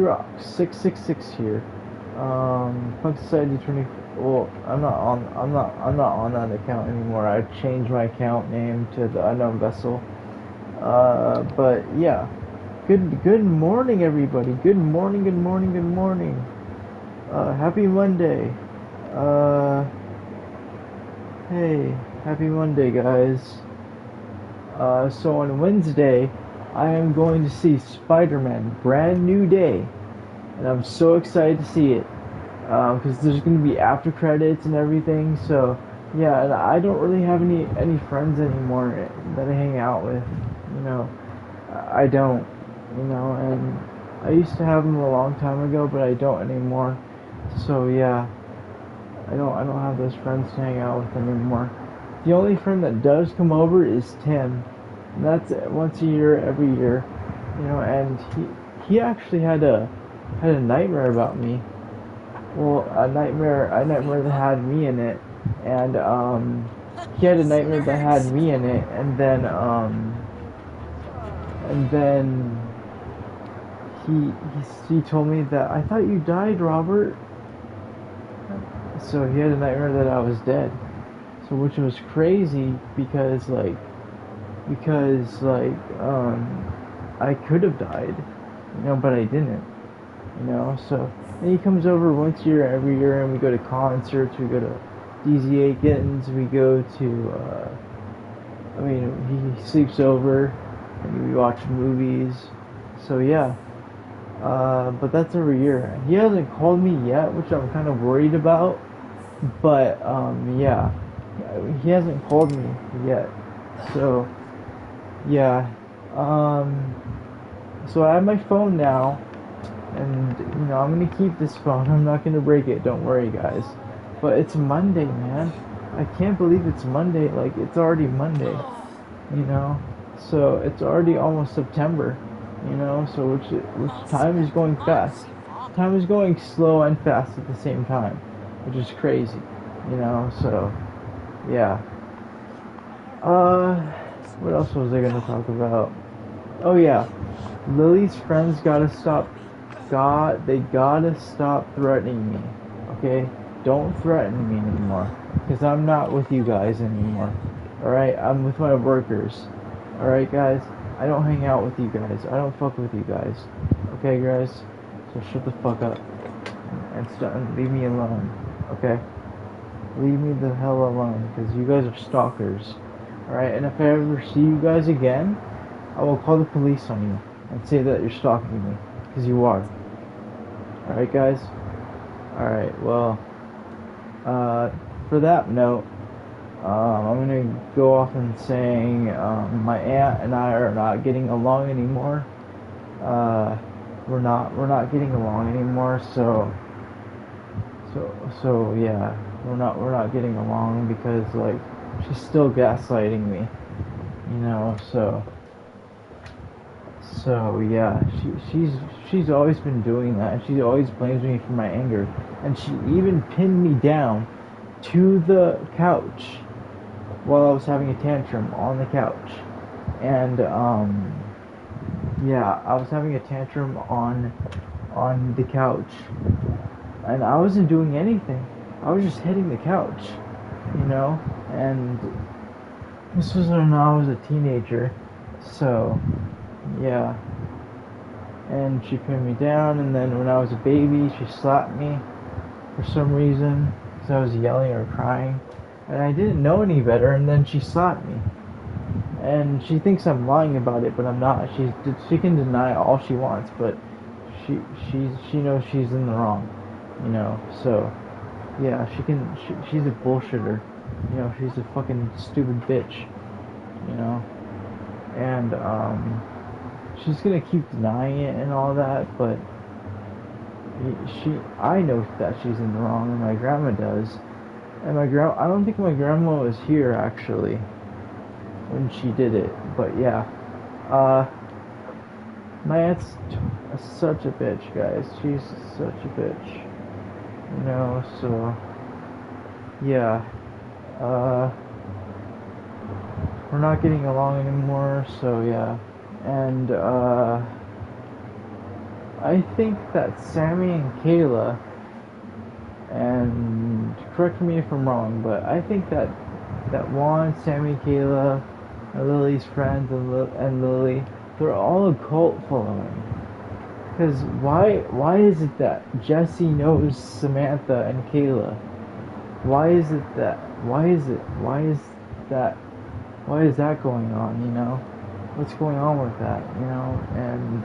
Rock 666 here. Punk Society 20. Well, I'm not on that account anymore. I changed my account name to the Unknown Vessel. But yeah, good morning, everybody. Good morning, good morning, good morning. Happy Monday. Uh, hey, happy Monday, guys. So on Wednesday, I am going to see Spider-Man: Brand New Day, and I'm so excited to see it. Because there's going to be after credits and everything. So yeah, and I don't really have any friends anymore that I hang out with. You know, I don't. You know, and I used to have them a long time ago, but I don't anymore. So yeah, I don't have those friends to hang out with anymore. The only friend that does come over is Tim. And that's once a year, every year. You know, and he actually had a nightmare about me. Well, a nightmare that had me in it, and he had a nightmare that had me in it, and then he told me that I thought you died, Robert. So he had a nightmare that I was dead. So which was crazy because I could have died, you know, but I didn't. You know. So and he comes over once a year, every year, and we go to concerts. We go to DZ Aikens. We go to. I mean, he sleeps over, and we watch movies. So yeah. But that's every year. He hasn't called me yet, which I'm kind of worried about. But yeah, he hasn't called me yet. So yeah. Um, so I have my phone now, and you know, I'm gonna keep this phone. I'm not gonna break it. Don't worry, guys. But it's Monday, man. I can't believe it's Monday. Like it's already Monday. You know. So it's already almost September. You know. So which time is going fast. Time is going slow and fast at the same time, which is crazy. You know. So yeah. Uh, what else was I gonna talk about? Oh yeah, Lily's friends they gotta stop threatening me. Okay? Don't threaten me anymore. Because I'm not with you guys anymore. Alright? I'm with my workers. Alright, guys? I don't hang out with you guys. I don't fuck with you guys. Okay, guys? So shut the fuck up. And leave me alone. Okay? Leave me the hell alone. Because you guys are stalkers. Alright? And if I ever see you guys again, I will call the police on you and say that you're stalking me. Because you are. Alright, guys? Alright, well, for that note, I'm gonna go off and saying my aunt and I are not getting along anymore. Uh, we're not getting along anymore. So yeah, we're not getting along because like she's still gaslighting me, you know. So yeah, she's always been doing that, and she always blames me for my anger, and she even pinned me down to the couch while I was having a tantrum on the couch, and yeah, I was having a tantrum on the couch, and I wasn't doing anything. I was just hitting the couch, you know, and this was when I was a teenager, so yeah. And she pinned me down, and then when I was a baby, she slapped me for some reason because I was yelling or crying, and I didn't know any better, and then she slapped me. And she thinks I'm lying about it, but I'm not. She can deny all she wants, but she knows she's in the wrong, you know. So yeah, she's a bullshitter, you know. She's a fucking stupid bitch, you know. And she's gonna keep denying it and all that, but I know that she's in the wrong, and my grandma does. And I don't think my grandma was here actually when she did it, but yeah. Uh, my aunt's such a bitch, guys. She's such a bitch, you know. So yeah. Uh, we're not getting along anymore. So yeah, and I think that Sammy and Kayla, and correct me if I'm wrong, but I think that Juan, Sammy, Kayla, and Lily's friends, and Lily, they're all a cult following. Because why is it that Jesse knows Samantha and Kayla? Why is it that that why is that going on? What's going on with that? And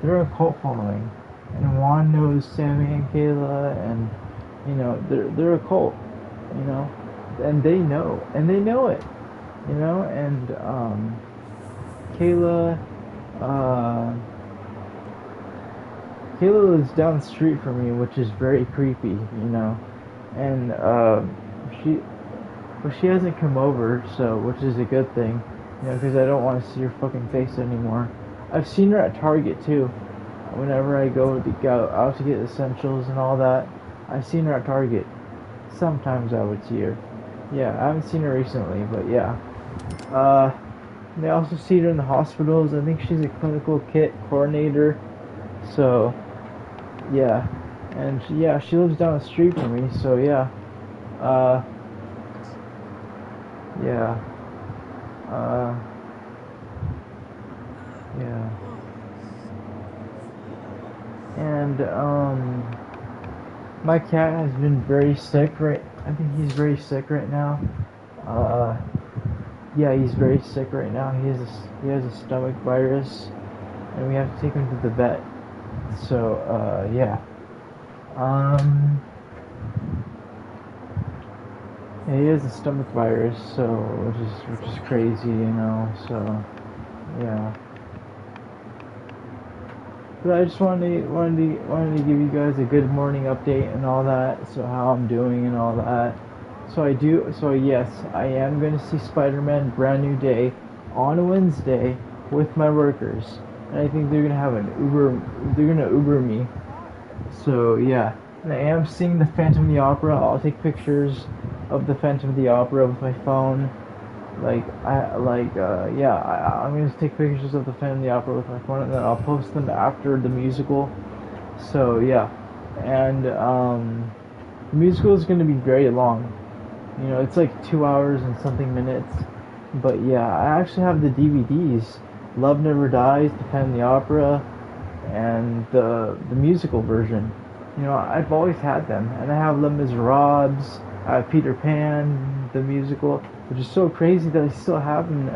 they're a cult following, and Juan knows Sammy and Kayla, and they're a cult, you know, and they know it, and Kayla, uh, Kayla lives down the street from me, which is very creepy, and she, but she hasn't come over, so which is a good thing, because I don't want to see her fucking face anymore. I've seen her at Target too. Whenever I go out to get essentials and all that, I've seen her at Target. Sometimes I would see her. Yeah, I haven't seen her recently, but yeah. They also see her in the hospitals. I think she's a clinical kit coordinator. So, yeah. And she lives down the street from me, so yeah. Uh, yeah. Uh, yeah. And, my cat has been very sick I think he's very sick right now. Uh, yeah, he's very sick right now. He has a stomach virus, and we have to take him to the vet. So, yeah. Um, yeah, he has a stomach virus, so which is crazy, So, yeah. But I just wanted to give you guys a good morning update and all that. So how I'm doing and all that. So yes, I am going to see Spider-Man Brand New Day on Wednesday with my workers, and I think they're gonna have an Uber. They're gonna Uber me. So yeah, and I am seeing the Phantom of the Opera. I'll take pictures of the Phantom of the Opera with my phone. I'm gonna take pictures of the Phantom of the Opera with my phone, and then I'll post them after the musical. So yeah, and the musical is gonna be very long. It's like 2 hours and something minutes. But yeah, I actually have the DVDs. Love Never Dies, The Phantom of the Opera, and the musical version. I've always had them, and I have Les Miserables, I have Peter Pan, the musical, which is so crazy that I still have them.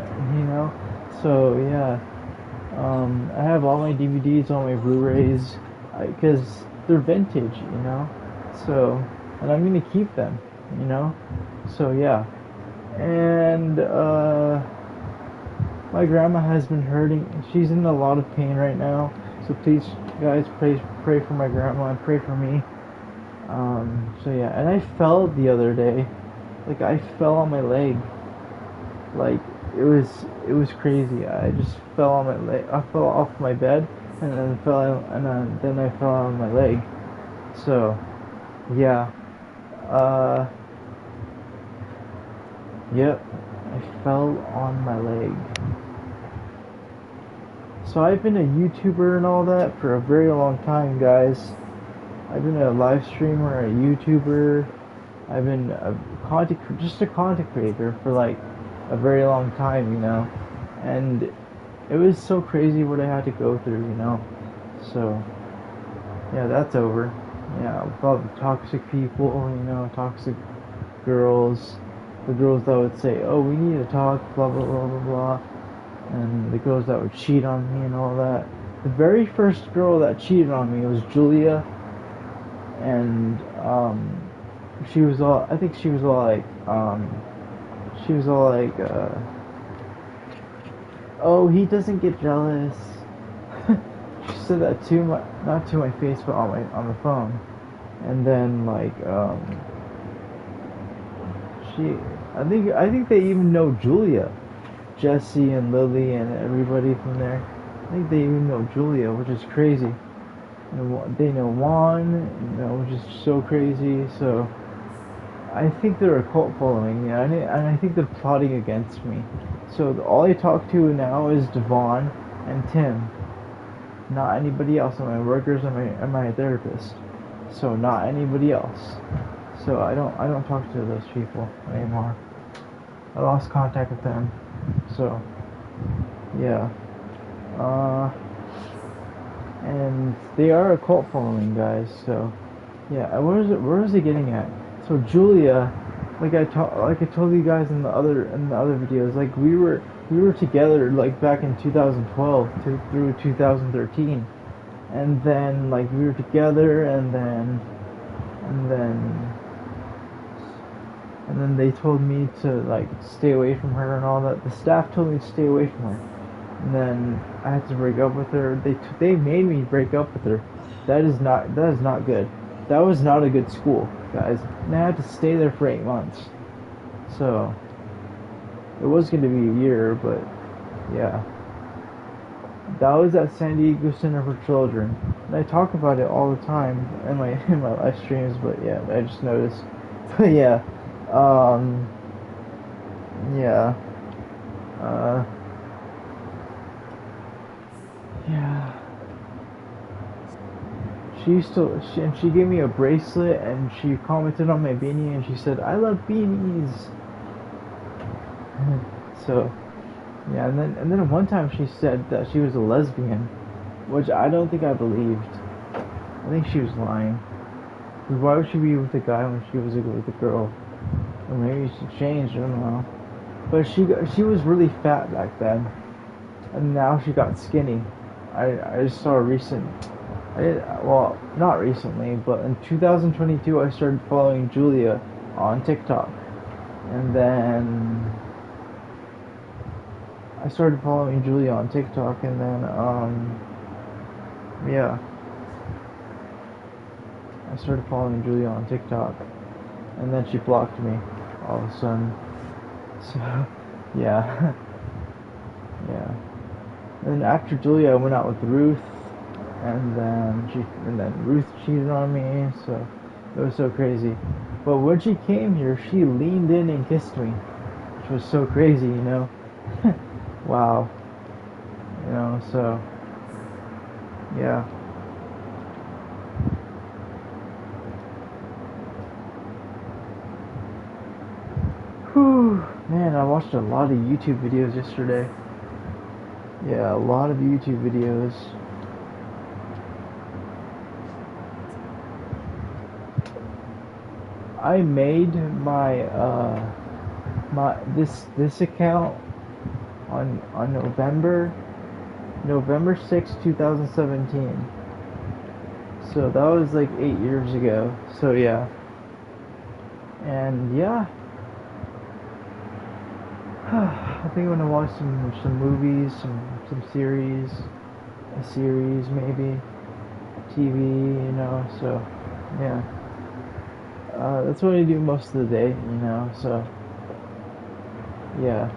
So yeah, I have all my DVDs, all my Blu-rays, because they're vintage. So, and I'm gonna keep them. So yeah, and my grandma has been hurting. She's in a lot of pain right now. So please, guys, pray for my grandma and pray for me. So yeah, and I fell the other day. Like I fell on my leg. Like it was crazy. I just fell on my leg. I fell off my bed and then I fell on my leg. So yeah. Yep. I fell on my leg. So I've been a YouTuber and all that for a very long time, guys. I've been a live streamer, a YouTuber. I've been just a content creator for like a very long time, And it was so crazy what I had to go through, So yeah, that's over. Yeah, with all the toxic people, toxic girls, the girls that would say, "Oh, we need to talk," blah blah blah blah blah, and the girls that would cheat on me and all that. The very first girl that cheated on me was Julia, and she was all. I think she was all like, "Oh, he doesn't get jealous." She said that not to my face, but on the phone, and then I think they even know Julia, Jesse and Lily and everybody from there. I think they even know Julia, which is crazy. And they know Juan, which is so crazy. So I think they're a cult following, and I think they're plotting against me. So all I talk to now is Devon and Tim. Not anybody else. And my workers and my therapist. So not anybody else. So I don't talk to those people anymore. I lost contact with them. So yeah. And they are a cult following, guys. So yeah. Where is it getting at? So Julia, like I told you guys in the other videos, like we were together like back in 2012 through 2013, and then like we were together, and then they told me to like stay away from her and all that. The staff told me to stay away from her, and then I had to break up with her. They made me break up with her. That is not good. That was not a good school, guys. And I had to stay there for 8 months. So it was going to be a year, but yeah. That was at San Diego Center for Children. And I talk about it all the time in my live streams, but yeah, I just noticed. But yeah. Yeah. Yeah. She gave me a bracelet, and she commented on my beanie, and she said, "I love beanies." So, yeah, and then one time she said that she was a lesbian, which I don't think I believed. I think she was lying. Because why would she be with a guy when she was with a girl? Or maybe she changed, I don't know. But she was really fat back then, and now she got skinny. I just saw a recent. Well, not recently, but in 2022 I started following Julia on TikTok, and then I started following Julia on TikTok, and then yeah, I started following Julia on TikTok, and then she blocked me all of a sudden. So yeah, yeah. And then after Julia, I went out with Ruth, and then Ruth cheated on me, so it was so crazy. But when she came here, she leaned in and kissed me, which was so crazy, you know. Wow. You know, so yeah. Whew. Man, I watched a lot of YouTube videos yesterday. Yeah, a lot of YouTube videos. I made my this account on November 6th, 2017. So that was like 8 years ago. So yeah. And yeah. I think I'm gonna watch some movies, some series, a series maybe, TV, you know. So yeah. That's what I do most of the day, you know, so, yeah,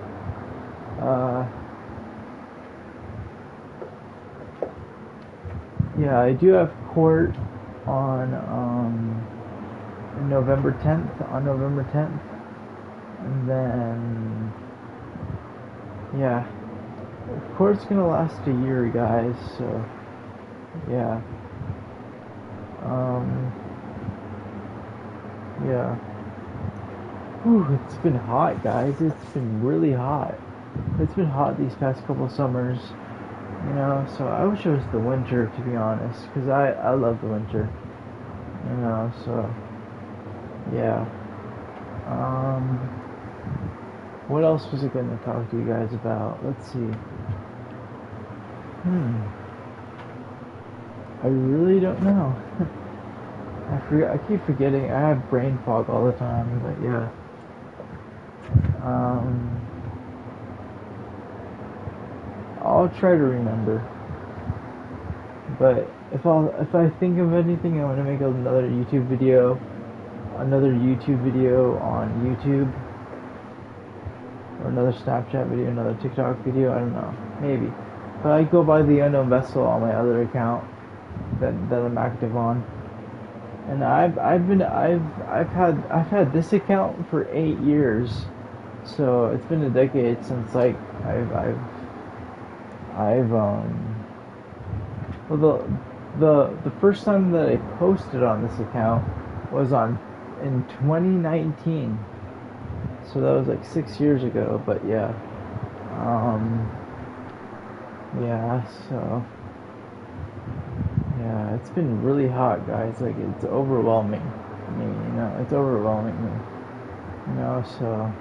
yeah, I do have court on, November 10th, and then, yeah, court's gonna last a year, guys, so, yeah, yeah. Whew, it's been hot, guys. It's been really hot. It's been hot these past couple summers, you know. So I wish it was the winter, to be honest, because I love the winter, you know. So yeah. What else was I going to talk to you guys about? Let's see. I really don't know. I keep forgetting. I have brain fog all the time, but yeah. I'll try to remember. But if I think of anything, I'm gonna make another YouTube video on YouTube, or another Snapchat video, another TikTok video. I don't know, maybe. But I go by the Unknown Vessel on my other account that I'm active on. And I've had this account for 8 years, so it's been a decade since like I've Well, the first time that I posted on this account was on in 2019. So that was like 6 years ago. But yeah, um, yeah. So yeah, it's been really hot, guys. Like it's overwhelming me. It's overwhelming me. So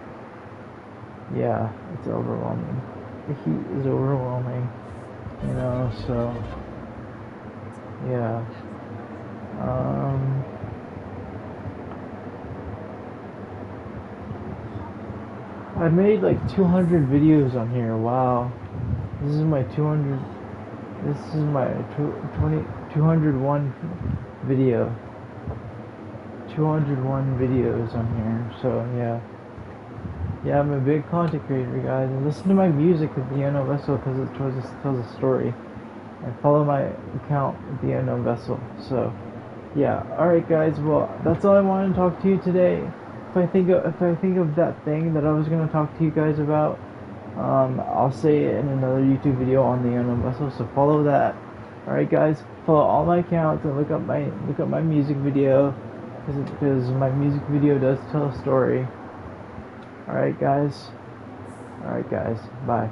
yeah, it's overwhelming. The heat is overwhelming. So yeah. Um, I made like 200 videos on here. Wow. This is my 200. This is my 201 video. 201 videos on here. So yeah. Yeah, I'm a big content creator, guys. And listen to my music at The Unknown Vessel because it tells a story. And follow my account at The Unknown Vessel. So yeah. Alright, guys. Well, that's all I wanted to talk to you today. If I think of that thing that I was gonna talk to you guys about, I'll say it in another YouTube video on The Unknown Vessel. So follow that. Alright, guys. Follow all my accounts and look up my music video because my music video does tell a story. Alright, guys. Bye.